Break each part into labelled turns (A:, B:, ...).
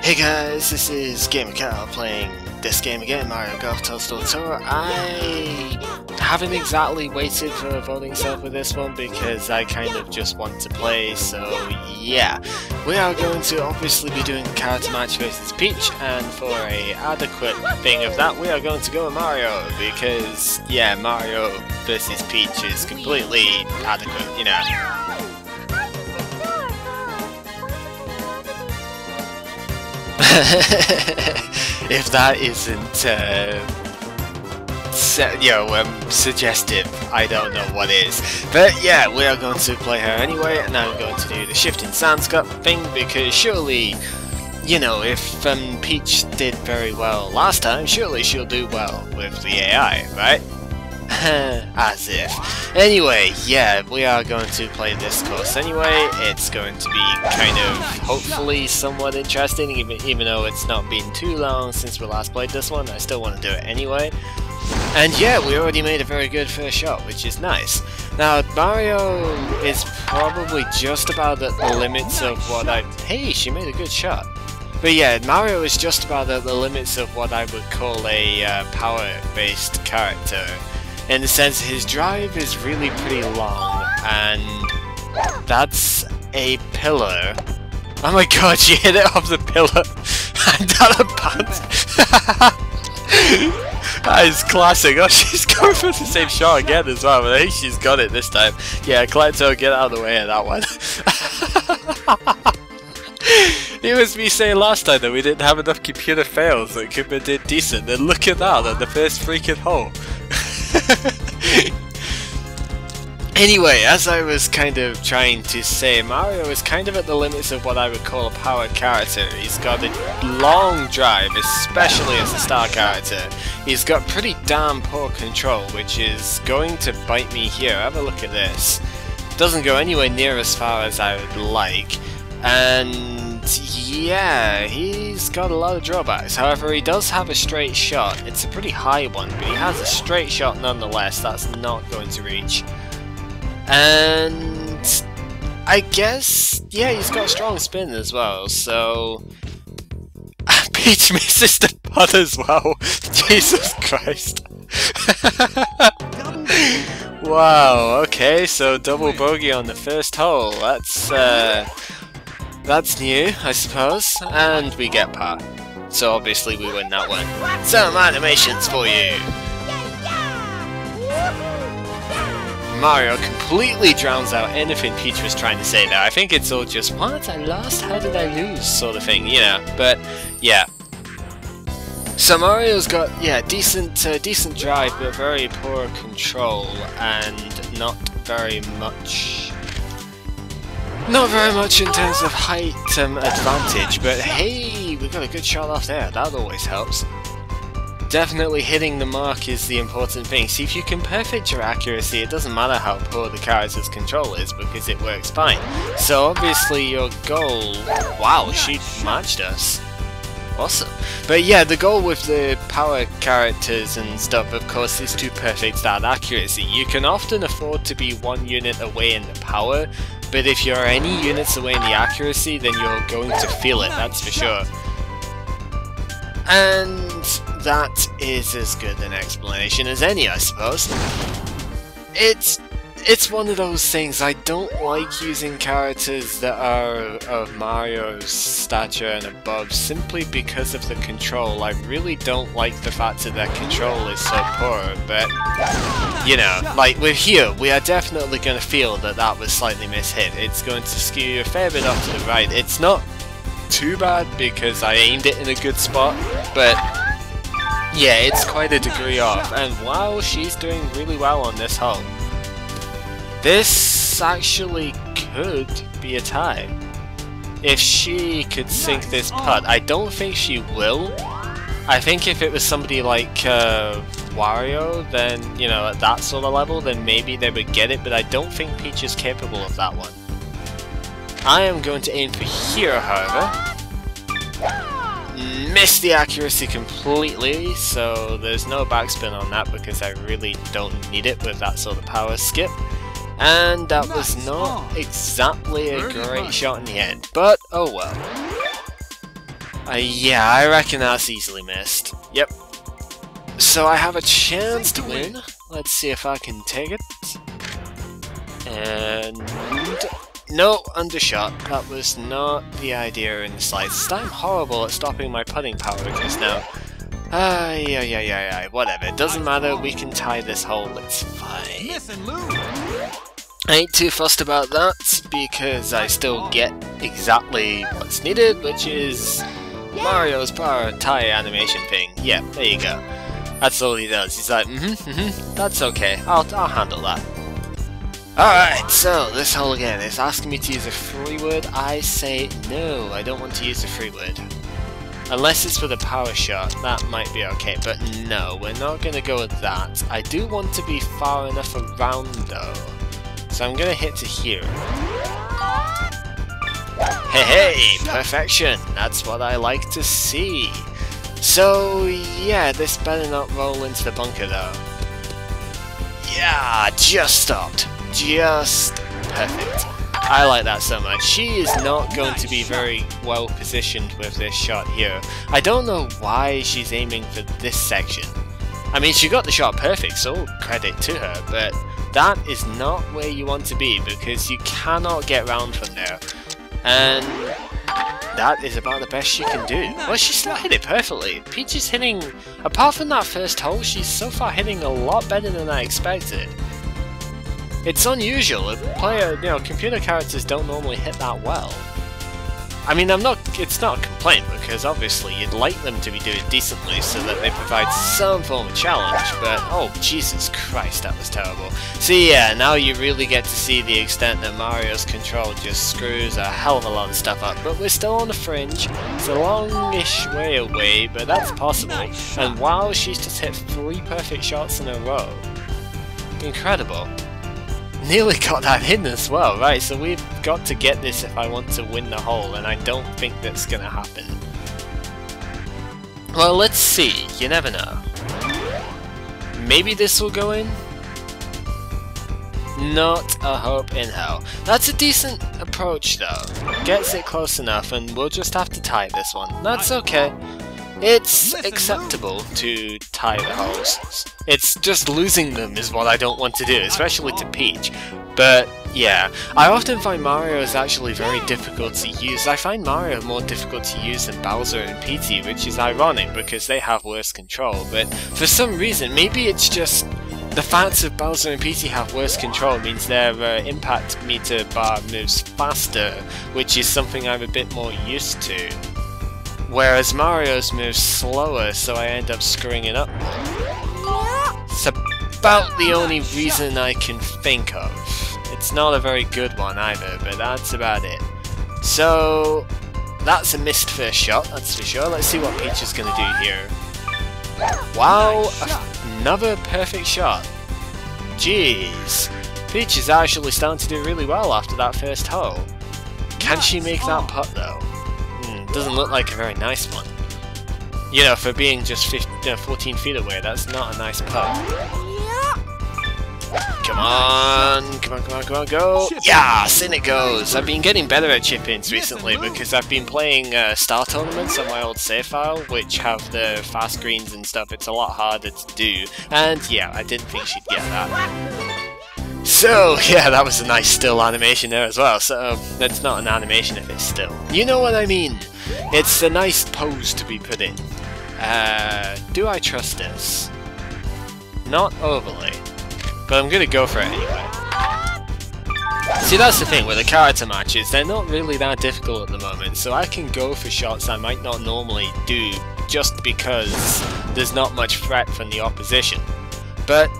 A: Hey guys, this is gamercal playing this game again, Mario Golf Toadstool Tour. I haven't exactly waited for voting stuff with this one because I kind of just want to play, so yeah. We are going to obviously be doing character match versus Peach, and for a adequate thing of that, we are going to go with Mario because, yeah, Mario versus Peach is completely adequate, you know. If that isn't, suggestive, I don't know what is. But yeah, we are going to play her anyway, and I'm going to do the shifting sandscape thing, because surely, you know, if Peach did very well last time, surely she'll do well with the AI, right? As if. Anyway, yeah, we are going to play this course anyway. It's going to be kind of, hopefully, somewhat interesting, even though it's not been too long since we last played this one. I still want to do it anyway. And yeah, we already made a very good first shot, which is nice. Now, Mario is probably just about at the limits of what I... Hey, she made a good shot. But yeah, Mario is just about at the limits of what I would call a power-based character. In the sense, his drive is really pretty long, and that's a pillar. Oh my god, she hit it off the pillar and down a pants. That is classic. Oh, she's going for the same shot again as well, but I think she's got it this time. Yeah, Kleito, get out of the way of that one. It was me saying last time that we didn't have enough computer fails that Koopa did decent, and look at that, at the first freaking hole. Anyway, as I was kind of trying to say, Mario is kind of at the limits of what I would call a powered character. He's got a long drive, especially as a star character. He's got pretty damn poor control, which is going to bite me here. Have a look at this. Doesn't go anywhere near as far as I would like, and yeah, he's got a lot of drawbacks. However, he does have a straight shot. It's a pretty high one, but he has a straight shot nonetheless. That's not going to reach. And I guess, yeah, he's got a strong spin as well, so... Peach misses the putt as well. Jesus Christ. Wow, okay, so double bogey on the first hole. That's new, I suppose, and we get par. So obviously we win that one. Some animations for you! Mario completely drowns out anything Peach was trying to say there. I think it's all just, what? I lost? How did I lose? Sort of thing, you know. But, yeah. So Mario's got, yeah, decent drive, but very poor control, and not very much in terms of height advantage, but hey, we got a good shot off there, that always helps. Definitely hitting the mark is the important thing. See, if you can perfect your accuracy, it doesn't matter how poor the character's control is, because it works fine. So obviously your goal... Wow, she matched us. Awesome. But yeah, the goal with the power characters and stuff, of course, is to perfect that accuracy. You can often afford to be one unit away in the power, but if you're any units away in the accuracy, then you're going to feel it, that's for sure. And that is as good an explanation as any, I suppose. It's one of those things. I don't like using characters that are of Mario's stature and above simply because of the control. I really don't like the fact that their control is so poor, but you know, like with here, we are definitely going to feel that that was slightly mishit. It's going to skew you a fair bit off to the right. It's not too bad because I aimed it in a good spot, but yeah, it's quite a degree off. And wow, she's doing really well on this hole. This actually could be a tie. If she could sink this putt, I don't think she will. I think if it was somebody like Wario, then, you know, at that sort of level, then maybe they would get it, but I don't think Peach is capable of that one. I am going to aim for here, however. Missed the accuracy completely, so there's no backspin on that because I really don't need it with that sort of power skip. And that was not exactly a great shot in the end, but oh well. Yeah, I reckon that's easily missed. Yep. So I have a chance to win. Let's see if I can take it. And... no, undershot. That was not the idea in the slightest. I'm horrible at stopping my putting power just now. Whatever. It doesn't matter, we can tie this hole, it's fine. I ain't too fussed about that, because I still get exactly what's needed, which is Mario's power tie animation thing. Yeah, there you go. That's all he does. He's like, that's okay, I'll handle that. Alright, so this hole again is asking me to use a free word. I say no, I don't want to use a free word. Unless it's for the power shot, that might be okay, but no, we're not going to go with that. I do want to be far enough around though, so I'm going to hit to here. Hey, perfection! That's what I like to see. So yeah, this better not roll into the bunker though. Yeah, just stopped. Just perfect. I like that so much. She is not going to be very well positioned with this shot here. I don't know why she's aiming for this section. I mean, she got the shot perfect, so credit to her, but that is not where you want to be because you cannot get round from there. And that is about the best she can do. Well, she still hit it perfectly. Peach is hitting, apart from that first hole, she's so far hitting a lot better than I expected. It's unusual. A player, computer characters don't normally hit that well. I mean, it's not a complaint, because obviously you'd like them to be doing decently so that they provide some form of challenge, but oh Jesus Christ, that was terrible. So yeah, now you really get to see the extent that Mario's control just screws a hell of a lot of stuff up, but we're still on the fringe. It's a longish way away, but that's possible, and wow, she's just hit 3 perfect shots in a row. Incredible. Nearly got that in as well, right, so we've got to get this if I want to win the hole, and I don't think that's gonna happen. Well, let's see, you never know. Maybe this will go in? Not a hope in hell. That's a decent approach though. Gets it close enough, and we'll just have to tie this one. That's okay. It's acceptable to tie the holes. It's just losing them is what I don't want to do, especially to Peach. But yeah, I often find Mario is actually very difficult to use. I find Mario more difficult to use than Bowser and Peachy, which is ironic because they have worse control. But for some reason, maybe it's just the fact that Bowser and Peachy have worse control means their impact meter bar moves faster, which is something I'm a bit more used to. Whereas Mario's moves slower, so I end up screwing it up more. It's about the only reason I can think of. It's not a very good one either, but that's about it. So, that's a missed first shot, that's for sure. Let's see what Peach is going to do here. Wow, another perfect shot. Jeez. Peach is actually starting to do really well after that first hole. Can she make that putt though? Doesn't look like a very nice one. You know, for being just 14 feet away, that's not a nice putt. Come on, go! Yes, in it goes! I've been getting better at chip-ins recently because I've been playing star tournaments on my old save file, which have the fast greens and stuff. It's a lot harder to do, and yeah, I didn't think she'd get that. So, yeah, that was a nice still animation there as well, so that's not an animation if it's still. You know what I mean? It's a nice pose to be put in. Do I trust this? Not overly, but I'm gonna go for it anyway. See, that's the thing with the character matches, they're not really that difficult at the moment, so I can go for shots I might not normally do just because there's not much threat from the opposition. But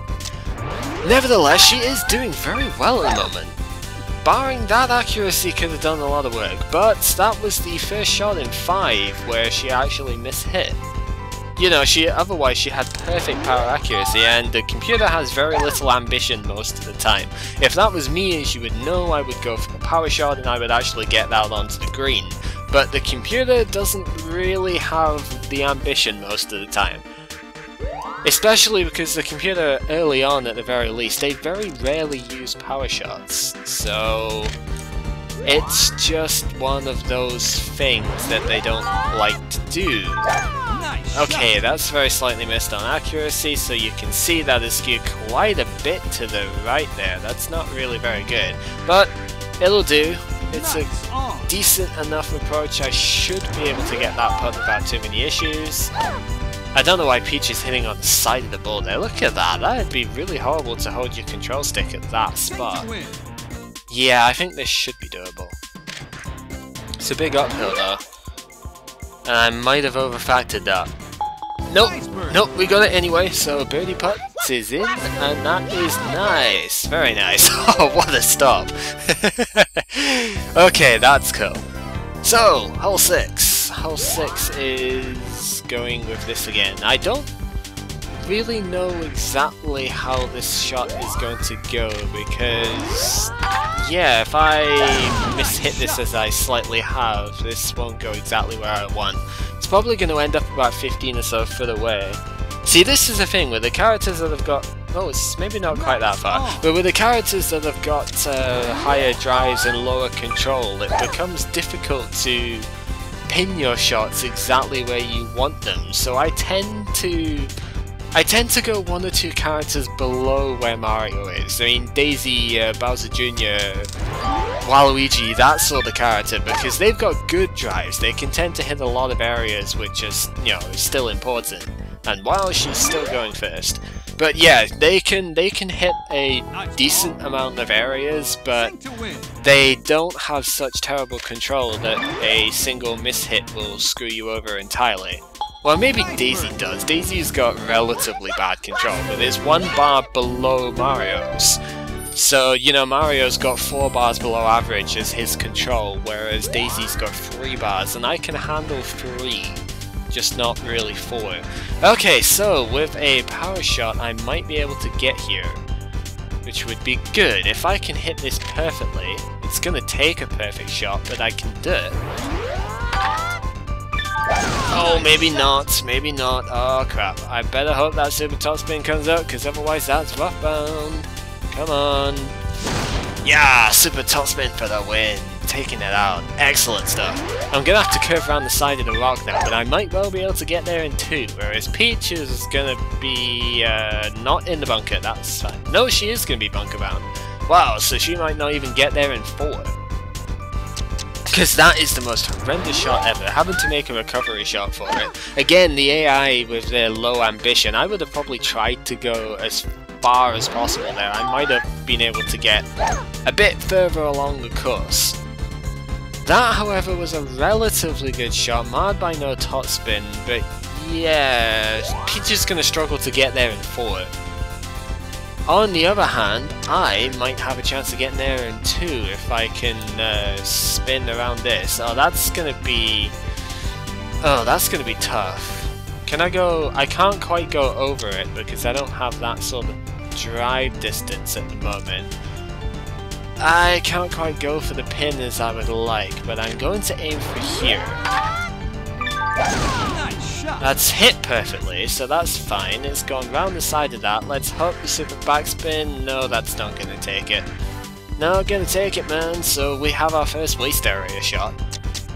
A: nevertheless, she is doing very well at the moment. Barring that, accuracy could have done a lot of work, but that was the first shot in 5 where she actually mishit. You know, otherwise she had perfect power accuracy, and the computer has very little ambition most of the time. If that was me, as you would know, I would go for the power shot and I would actually get that onto the green. But the computer doesn't really have the ambition most of the time. Especially because the computer, early on at the very least, they very rarely use power shots. So, It's just one of those things that they don't like to do. Okay, that's very slightly missed on accuracy, so you can see that is skewed quite a bit to the right there. That's not really very good, but it'll do. It's a decent enough approach. I should be able to get that putt without too many issues. I don't know why Peach is hitting on the side of the ball there. Look at that. That'd be really horrible to hold your control stick at that spot. Yeah, I think this should be doable. It's a big uphill though. And I might have overfactored that. Nope, nope, we got it anyway, so birdie putt is in, and that is nice. Very nice. Oh, what a stop. Okay, that's cool. So, hole 6. Hole 6 is going with this again. I don't really know exactly how this shot is going to go, because yeah, if I mishit this as I slightly have, this won't go exactly where I want. It's probably going to end up about 15 or so foot away. See, this is the thing with the characters that have got, oh, it's maybe not quite that far, but with the characters that have got higher drives and lower control, it becomes difficult to pin your shots exactly where you want them. So I tend to go 1 or 2 characters below where Mario is. I mean, Daisy, Bowser Jr., Waluigi, that sort of character, because they've got good drives. They can tend to hit a lot of areas which is, you know, still important. And while she's still going first. But yeah, they can hit a decent amount of areas, but they don't have such terrible control that a single mishit will screw you over entirely. Well, maybe Daisy does. Daisy's got relatively bad control, but there's 1 bar below Mario's. So, you know, Mario's got 4 bars below average as his control, whereas Daisy's got 3 bars, and I can handle 3, just not really 4. Okay, so with a power shot, I might be able to get here, which would be good. If I can hit this perfectly, it's gonna take a perfect shot, but I can do it. Oh, maybe not, maybe not. Oh crap, I better hope that super top spin comes out, because otherwise that's rough bound. Come on. Yeah, super top spin for the win. Taking it out. Excellent stuff. I'm gonna have to curve around the side of the rock now, but I might well be able to get there in 2, whereas Peach is gonna be not in the bunker. That's fine. No, she is gonna be bunker bound. Wow, so she might not even get there in 4. Because that is the most horrendous shot ever, having to make a recovery shot for it. Again, the AI with their low ambition, I would have probably tried to go as far as possible there. I might have been able to get a bit further along the course. That, however, was a relatively good shot, marred by no top spin, but yeah, Peach is going to struggle to get there in 4. On the other hand, I might have a chance of getting there in 2 if I can spin around this. Oh, that's gonna be tough. Can I go? I can't quite go over it because I don't have that sort of drive distance at the moment. I can't quite go for the pin as I would like, but I'm going to aim for here. That's hit perfectly, so that's fine. It's gone round the side of that. Let's hope the super backspin. No, that's not gonna take it. Not gonna take it, man. So we have our first waste area shot.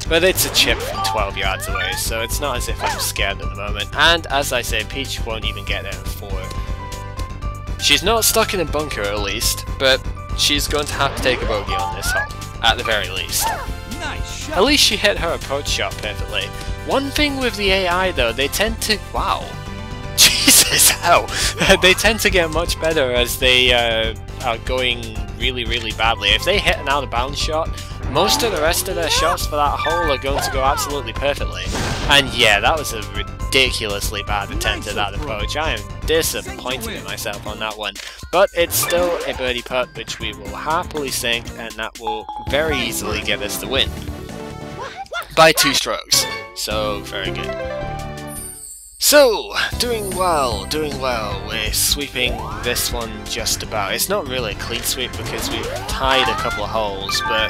A: But it's a chip from 12 yards away, so it's not as if I'm scared at the moment. And as I say, Peach won't even get there in 4. She's not stuck in a bunker at least, but she's going to have to take a bogey on this hole, at the very least. At least she hit her approach shot perfectly. One thing with the AI though, they tend to... wow. Jesus, hell! They tend to get much better as they are going really, really badly. If they hit an out of bounds shot, most of the rest of their shots for that hole are going to go absolutely perfectly. And yeah, that was a ridiculously bad attempt at that approach. I am disappointed in myself on that one. But it's still a birdie putt which we will happily sink, and that will very easily get us the win. By 2 strokes. So, very good. So, doing well. We're sweeping this one just about. It's not really a clean sweep because we've tied a couple of holes, but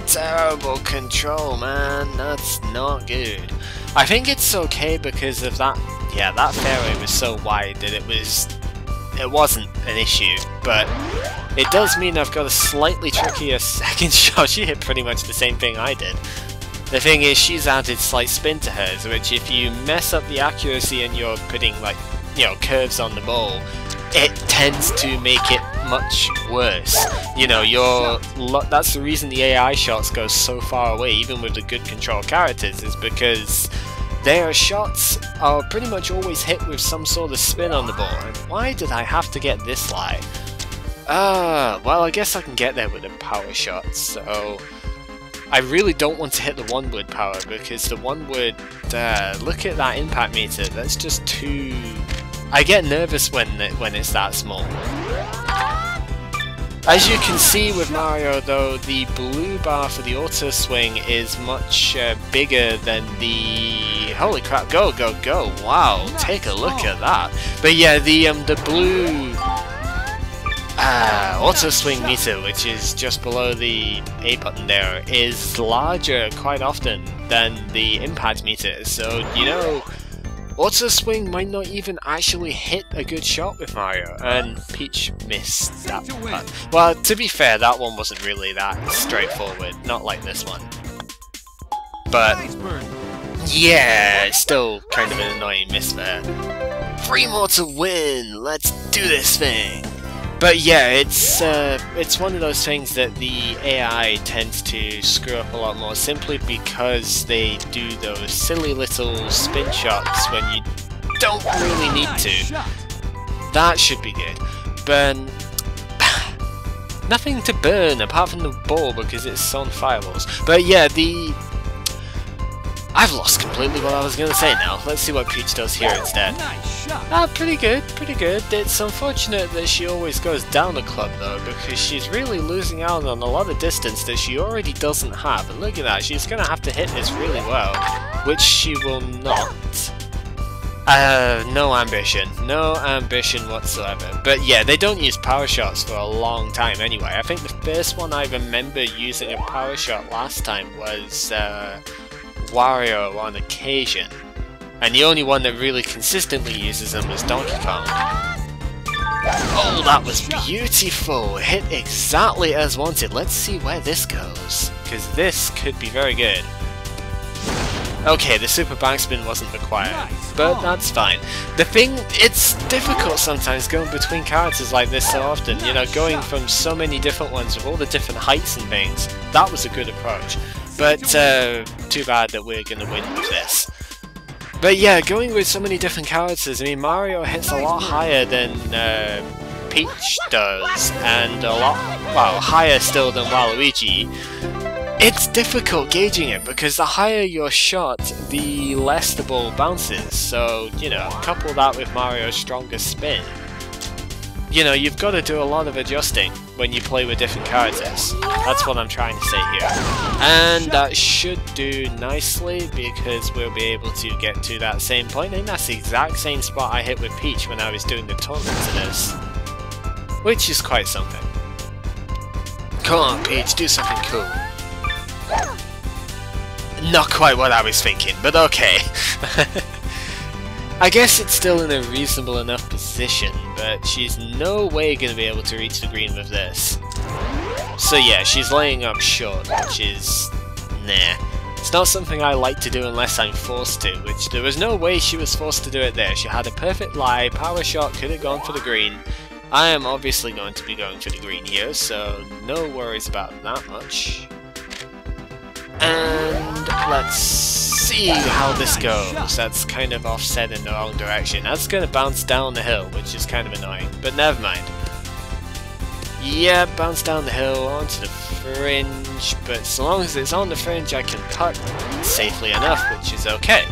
A: terrible control, man. That's not good. I think it's okay because of that. Yeah, that fairway was so wide that it was it wasn't an issue, but it does mean I've got a slightly trickier second shot. She hit pretty much the same thing I did. The thing is, she's added slight spin to hers, which if you mess up the accuracy and you're putting, like, you know, curves on the ball, it tends to make it much worse. You know, that's the reason the AI shots go so far away, even with the good control characters, is because their shots are pretty much always hit with some sort of spin on the ball. And why did I have to get this lie? Well, I guess I can get there with a power shot, so I really don't want to hit the one word power, because the one word, look at that impact meter, that's just too... I get nervous when it's that small. As you can see with Mario though, the blue bar for the auto swing is much bigger than the... Holy crap, go, go, go, wow, take a look at that. But yeah, the blue auto swing meter, which is just below the A button there, is larger quite often than the impact meter, so you know, auto swing might not even actually hit a good shot with Mario, and Peach missed that one. Well, to be fair, that one wasn't really that straightforward, not like this one. But yeah, it's still kind of an annoying miss there. 3 more to win, let's do this thing! But yeah, it's one of those things that the AI tends to screw up a lot more, simply because they do those silly little spin shots when you don't really need to. That should be good. Burn... nothing to burn apart from the ball because it's on fireballs. But yeah, I've lost completely what I was going to say now. Let's see what Peach does here instead. Pretty good, pretty good. It's unfortunate that she always goes down the club though, because she's really losing out on a lot of distance that she already doesn't have. And look at that, she's going to have to hit this really well, which she will not. No ambition whatsoever. But yeah, they don't use power shots for a long time anyway. I think the first one I remember using a power shot last time was Wario on occasion, and the only one that really consistently uses them was Donkey Kong. Oh, that was beautiful! Hit exactly as wanted. Let's see where this goes, because this could be very good. Okay, the super backspin wasn't required, but that's fine. The thing, it's difficult sometimes going between characters like this so often, you know, going from so many different ones with all the different heights and things. That was a good approach. But, too bad that we're gonna win with this. But yeah, going with so many different characters, I mean, Mario hits a lot higher than Peach does, and a lot, well, higher still than Waluigi. It's difficult gauging it, because the higher your shot, the less the ball bounces, so, you know, couple that with Mario's stronger spin. You know, you've got to do a lot of adjusting when you play with different characters. That's what I'm trying to say here. And that should do nicely, because we'll be able to get to that same point. I think that's the exact same spot I hit with Peach when I was doing the tournament to this. Which is quite something. Come on, Peach, do something cool. Not quite what I was thinking, but okay. I guess it's still in a reasonable enough position, but she's no way going to be able to reach the green with this. So yeah, she's laying up short, which is... nah. It's not something I like to do unless I'm forced to, which there was no way she was forced to do it there. She had a perfect lie, power shot, could have gone for the green. I am obviously going to be going for the green here, so no worries about that much. And let's see how this goes. That's kind of offset in the wrong direction. That's going to bounce down the hill, which is kind of annoying, but never mind. Yeah, bounce down the hill onto the fringe, but as long as it's on the fringe I can putt safely enough, which is okay.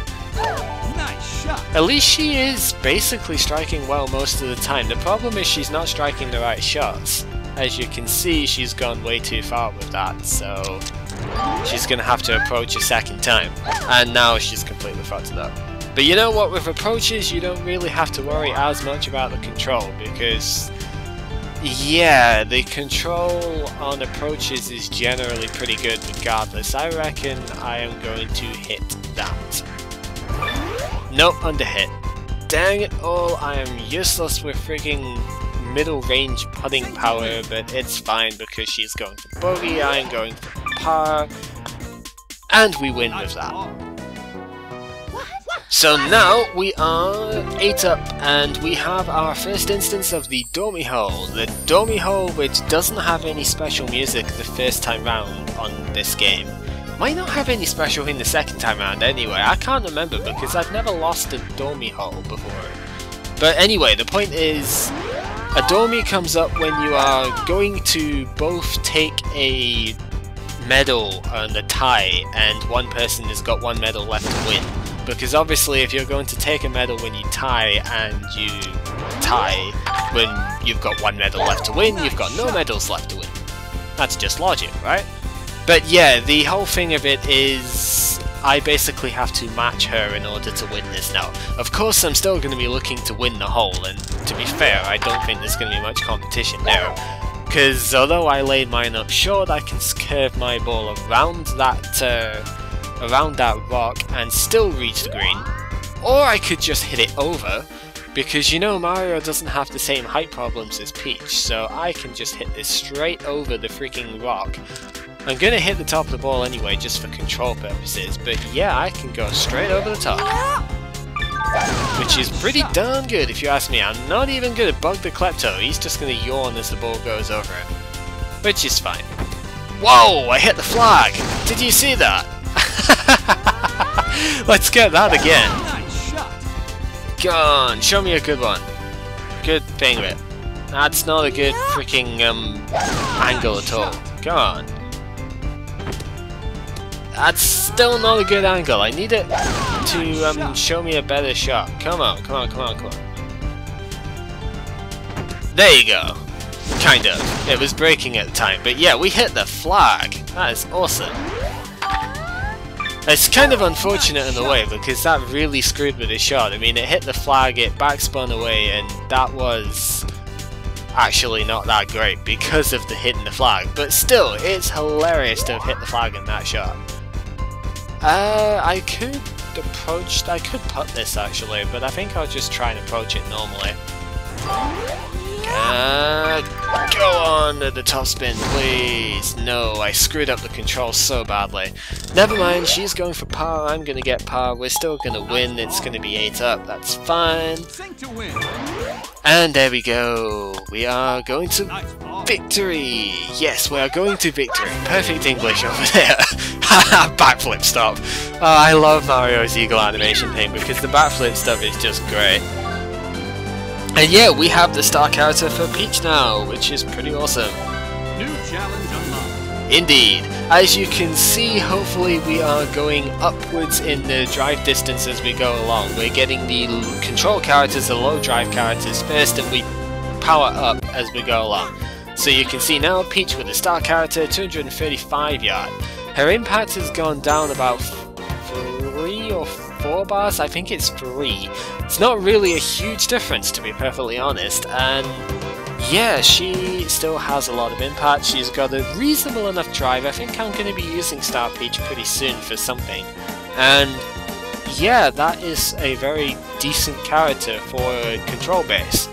B: Nice shot.
A: At least she is basically striking well most of the time. The problem is she's not striking the right shots. As you can see, she's gone way too far with that, so she's going to have to approach a second time. And now she's completely fucked it up. But you know what, with approaches you don't really have to worry as much about the control, because yeah, the control on approaches is generally pretty good regardless. I reckon I am going to hit that. Nope, under hit. Dang it all, I am useless with freaking middle range pudding power, but it's fine because she's going for bogey, I'm going for par, and we win with that. So now we are 8 up, and we have our first instance of the Dormy Hole. The Dormy Hole, which doesn't have any special music the first time round on this game. Might not have any special in the second time round anyway, I can't remember because I've never lost a Dormy Hole before. But anyway, the point is, a Dormy comes up when you are going to both take a medal and a tie, and one person has got one medal left to win. Because obviously if you're going to take a medal when you tie, and you tie when you've got one medal left to win, you've got no medals left to win. That's just logic, right? But yeah, the whole thing of it is I basically have to match her in order to win this now. Of course I'm still going to be looking to win the hole, and to be fair, I don't think there's going to be much competition there. Because although I laid mine up short, I can curve my ball around that rock and still reach the green. Or I could just hit it over, because you know Mario doesn't have the same height problems as Peach, so I can just hit this straight over the freaking rock. I'm gonna hit the top of the ball anyway, just for control purposes, but yeah, I can go straight over the top. Which is pretty darn good if you ask me. I'm not even gonna bug the Klepto, he's just gonna yawn as the ball goes over it. Which is fine. Whoa, I hit the flag! Did you see that? Let's get that again. Go on, show me a good one. Good thing of it. That's not a good freaking angle at all. Go on. That's still not a good angle. I need it to show me a better shot. Come on, come on, come on, come on. There you go. Kind of. It was breaking at the time, but yeah, we hit the flag. That is awesome. It's kind of unfortunate in a way, because that really screwed with the shot. I mean, it hit the flag, it backspun away, and that was actually not that great because of the hitting the flag. But still, it's hilarious to have hit the flag in that shot. I could putt this actually, but I think I'll just try and approach it normally. Go on to the top spin, please. No, I screwed up the control so badly. Never mind, she's going for par, I'm gonna get par, we're still gonna win, it's gonna be 8 up, that's fine. And there we go, we are going to victory! Yes, we are going to victory. Perfect English over there. Backflip stop. Oh, I love Mario's eagle animation thing because the backflip stuff is just great. And yeah, we have the star character for Peach now, which is pretty awesome.
B: New challenge unlocked.
A: Indeed. As you can see, hopefully we are going upwards in the drive distance as we go along. We're getting the control characters, the low drive characters first, and we power up as we go along. So you can see now Peach with the star character, 235 yard. Her impact has gone down about 3 or 4 bars, I think it's 3. It's not really a huge difference to be perfectly honest, and yeah, she still has a lot of impact. She's got a reasonable enough drive. I think I'm going to be using Star Peach pretty soon for something, and yeah, that is a very decent character for a control base.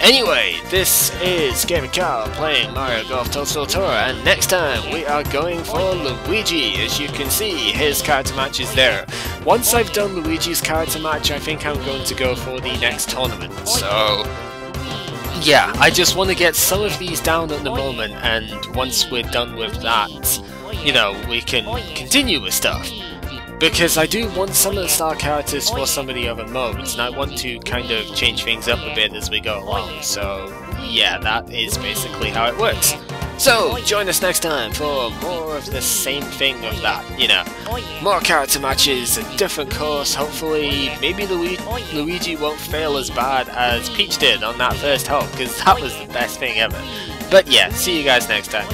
A: Anyway, this is gamercal playing Mario Golf Toadstool Tour, and next time we are going for Luigi. As you can see, his character match is there. Once I've done Luigi's character match, I think I'm going to go for the next tournament. So yeah, I just want to get some of these down at the moment, and once we're done with that, you know, we can continue with stuff. Because I do want some of the star characters for some of the other modes, and I want to kind of change things up a bit as we go along, so yeah, that is basically how it works. So, join us next time for more of the same thing of that, you know. More character matches, a different course, hopefully maybe Luigi won't fail as bad as Peach did on that first hole, because that was the best thing ever. But yeah, see you guys next time.